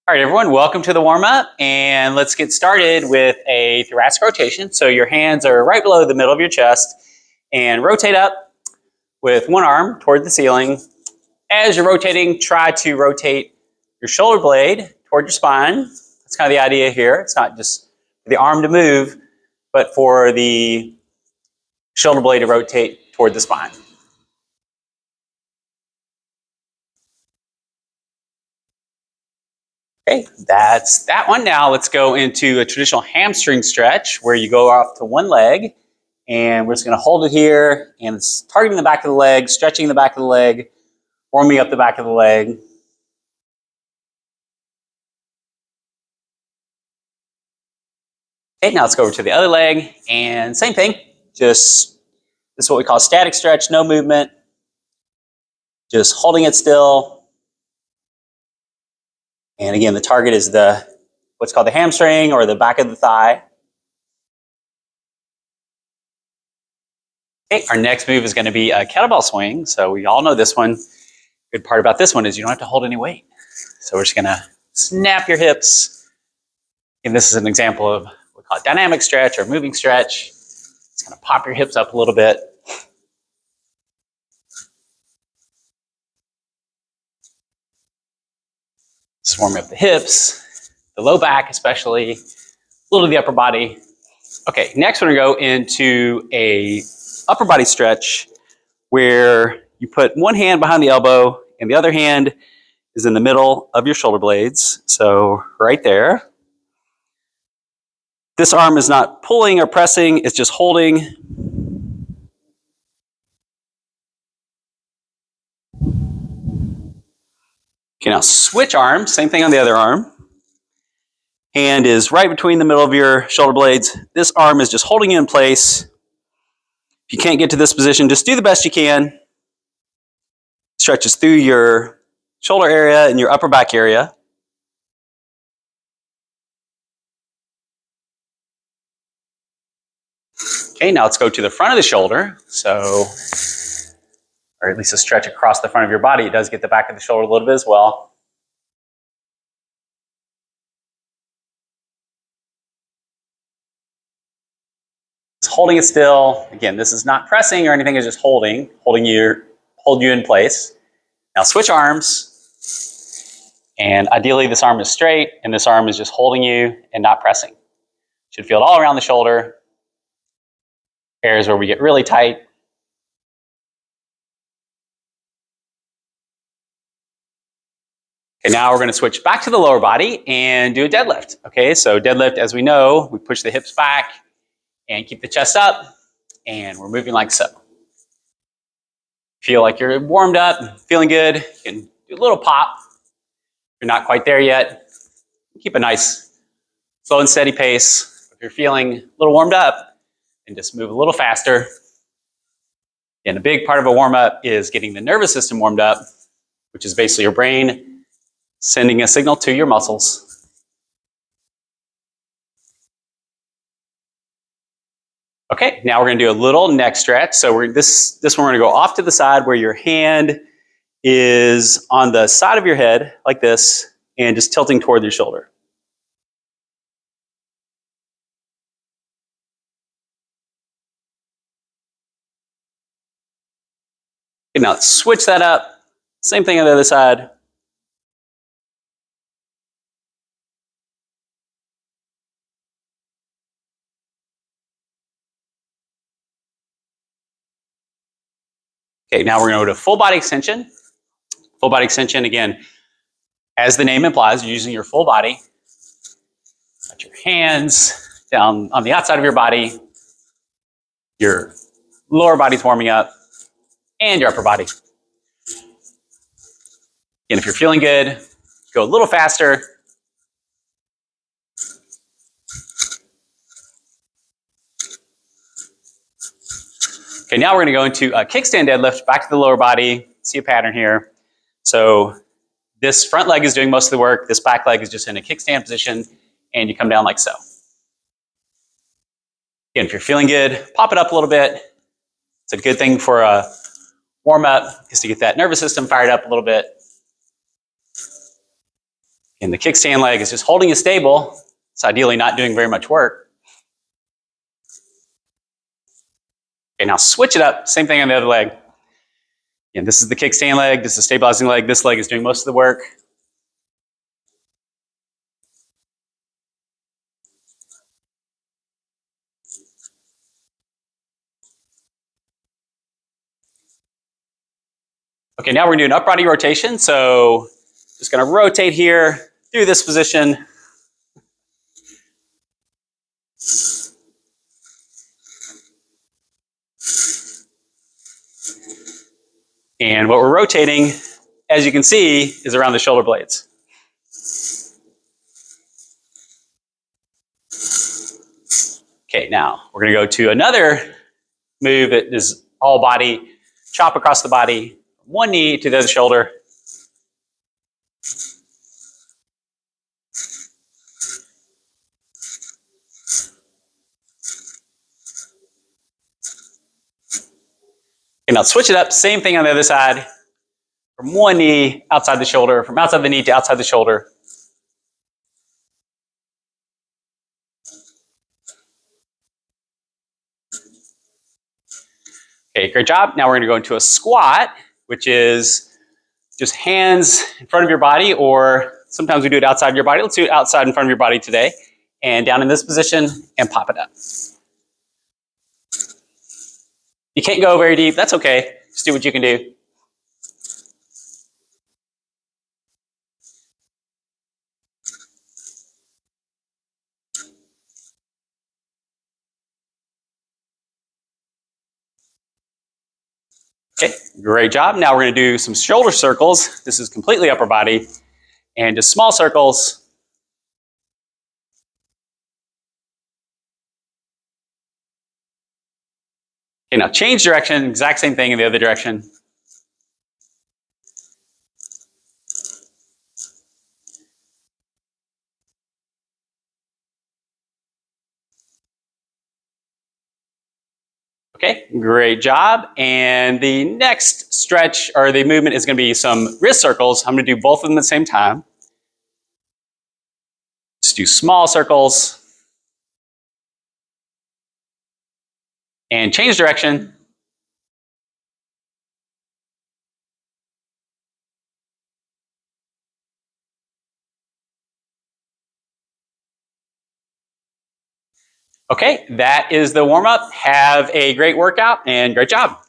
All right, everyone, welcome to the warm-up, and let's get started with a thoracic rotation. So your hands are right below the middle of your chest, and rotate up with one arm toward the ceiling. As you're rotating, try to rotate your shoulder blade toward your spine. That's kind of the idea here. It's not just for the arm to move, but for the shoulder blade to rotate toward the spine. Okay, that's that one. Now let's go into a traditional hamstring stretch where you go off to one leg, and we're just going to hold it here, and it's targeting the back of the leg, stretching the back of the leg, warming up the back of the leg. Okay, now let's go over to the other leg, and same thing. Just this is what we call static stretch, no movement, just holding it still. And again, the target is what's called the hamstring or the back of the thigh. Okay, our next move is going to be a kettlebell swing. So we all know this one. Good part about this one is you don't have to hold any weight. So we're just going to snap your hips. And this is an example of what we call a dynamic stretch or moving stretch. It's going to pop your hips up a little bit. Just warm up the hips, the low back especially, a little of the upper body. Okay, next we're going to go into a upper body stretch where you put one hand behind the elbow and the other hand is in the middle of your shoulder blades. So right there. This arm is not pulling or pressing, it's just holding. Okay, now switch arms, same thing on the other arm. Hand is right between the middle of your shoulder blades. This arm is just holding you in place. If you can't get to this position, just do the best you can. Stretches through your shoulder area and your upper back area. Okay, now let's go to the front of the shoulder. So, or at least a stretch across the front of your body. It does get the back of the shoulder a little bit as well. Holding it still. Again, this is not pressing or anything, it's just hold you in place. Now switch arms. And ideally this arm is straight and this arm is just holding you and not pressing. Should feel it all around the shoulder. Areas where we get really tight. Okay, now we're going to switch back to the lower body and do a deadlift. Okay, so deadlift, as we know, we push the hips back and keep the chest up, and we're moving like so. Feel like you're warmed up, feeling good. You can do a little pop. If you're not quite there yet, keep a nice slow and steady pace. If you're feeling a little warmed up, then just move a little faster. And a big part of a warm-up is getting the nervous system warmed up, which is basically your brain sending a signal to your muscles. Okay, now we're going to do a little neck stretch. So this one we're going to go off to the side where your hand is on the side of your head like this and just tilting toward your shoulder. Okay, now let's switch that up. Same thing on the other side. Okay, now we're going to go to full body extension. Full body extension, again, as the name implies, you're using your full body. Got your hands down on the outside of your body. Your lower body's warming up, and your upper body. Again, if you're feeling good, go a little faster. Okay, now we're going to go into a kickstand deadlift, back to the lower body. See a pattern here. So this front leg is doing most of the work. This back leg is just in a kickstand position, and you come down like so. Again, if you're feeling good, pop it up a little bit. It's a good thing for a warm up, just to get that nervous system fired up a little bit. And the kickstand leg is just holding you stable. It's ideally not doing very much work. Okay, now switch it up. Same thing on the other leg. And this is the kickstand leg. This is the stabilizing leg. This leg is doing most of the work. Okay, now we're gonna do an upper body rotation. So just gonna rotate here through this position. And what we're rotating, as you can see, is around the shoulder blades. Okay, now we're gonna go to another move that is all body, chop across the body, one knee to the other shoulder. And I'll switch it up, same thing on the other side. From one knee outside the shoulder, from outside the knee to outside the shoulder. Okay, great job. Now we're gonna go into a squat, which is just hands in front of your body, or sometimes we do it outside of your body. Let's do it outside in front of your body today. And down in this position and pop it up. You can't go very deep, that's okay. Just do what you can do. Okay, great job. Now we're gonna do some shoulder circles. This is completely upper body. And just small circles. Okay, now change direction, exact same thing in the other direction. Okay, great job. And the next stretch or the movement is going to be some wrist circles. I'm going to do both of them at the same time. Just do small circles. And change direction. Okay, that is the warm up. Have a great workout and great job.